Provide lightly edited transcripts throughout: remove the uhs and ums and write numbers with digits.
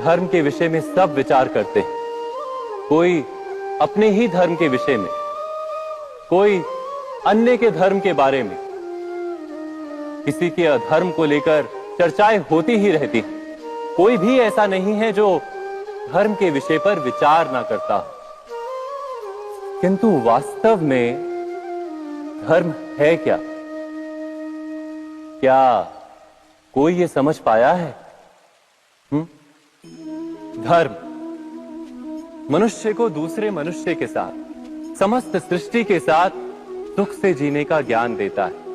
धर्म के विषय में सब विचार करते हैं। कोई अपने ही धर्म के विषय में, कोई अन्य के धर्म के बारे में। किसी के अधर्म को लेकर चर्चाएं होती ही रहती हैं। कोई भी ऐसा नहीं है जो धर्म के विषय पर विचार ना करता हो। किंतु वास्तव में धर्म है क्या? क्या कोई ये समझ पाया है? धर्म मनुष्य को दूसरे मनुष्य के साथ, समस्त सृष्टि के साथ सुख से जीने का ज्ञान देता है।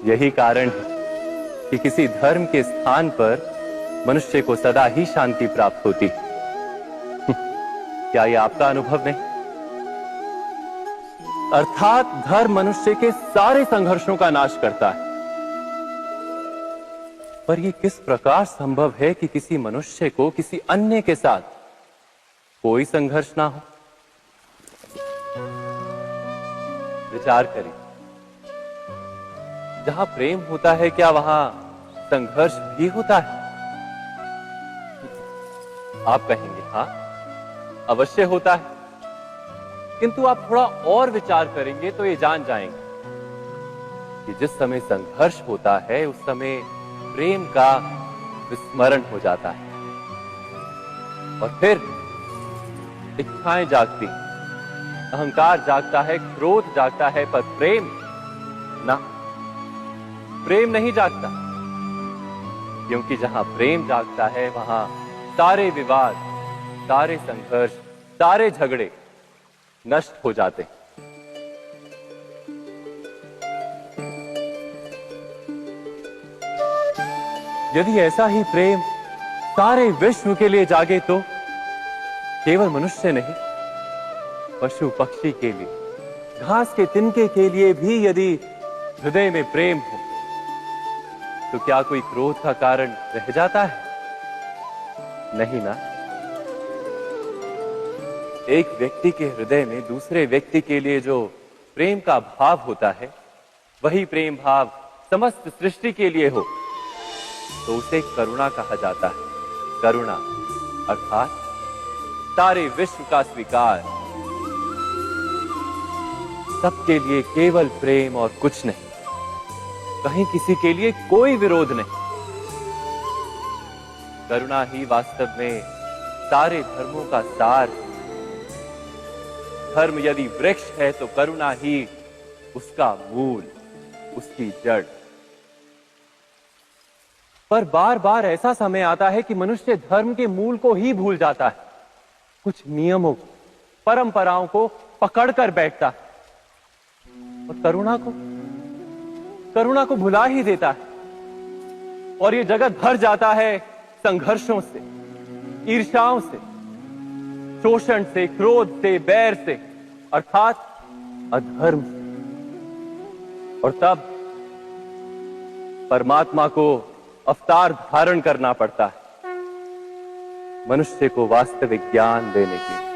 यही कारण है कि किसी धर्म के स्थान पर मनुष्य को सदा ही शांति प्राप्त होती है। क्या यह आपका अनुभव नहीं? अर्थात धर्म मनुष्य के सारे संघर्षों का नाश करता है। पर यह किस प्रकार संभव है कि किसी मनुष्य को किसी अन्य के साथ कोई संघर्ष ना हो? विचार करें, जहां प्रेम होता है क्या वहां संघर्ष भी होता है? आप कहेंगे हां, अवश्य होता है। किंतु आप थोड़ा और विचार करेंगे तो ये जान जाएंगे कि जिस समय संघर्ष होता है उस समय प्रेम का विस्मरण हो जाता है और फिर इच्छाएं जागती, अहंकार जागता है, क्रोध जागता है, पर प्रेम ना, प्रेम नहीं जागता। क्योंकि जहां प्रेम जागता है वहां सारे विवाद, सारे संघर्ष, सारे झगड़े नष्ट हो जाते हैं। यदि ऐसा ही प्रेम सारे विश्व के लिए जागे तो केवल मनुष्य नहीं, पशु पक्षी के लिए, घास के तिनके के लिए भी यदि हृदय में प्रेम हो तो क्या कोई क्रोध का कारण रह जाता है? नहीं ना। एक व्यक्ति के हृदय में दूसरे व्यक्ति के लिए जो प्रेम का भाव होता है, वही प्रेम भाव समस्त सृष्टि के लिए हो तो उसे करुणा कहा जाता है। करुणा अर्थात सारे विश्व का स्वीकार, सबके लिए केवल प्रेम और कुछ नहीं, कहीं किसी के लिए कोई विरोध नहीं। करुणा ही वास्तव में सारे धर्मों का सार है। धर्म यदि वृक्ष है तो करुणा ही उसका मूल, उसकी जड़। पर बार बार ऐसा समय आता है कि मनुष्य धर्म के मूल को ही भूल जाता है, कुछ नियमों को, परंपराओं को पकड़कर बैठता है और करुणा को भुला ही देता है। और ये जगत भर जाता है संघर्षों से, ईर्ष्याओं से, शोषण से, क्रोध से, बैर से, अर्थात अधर्म से। और तब परमात्मा को अवतार धारण करना पड़ता है मनुष्य को वास्तविक ज्ञान देने के लिए।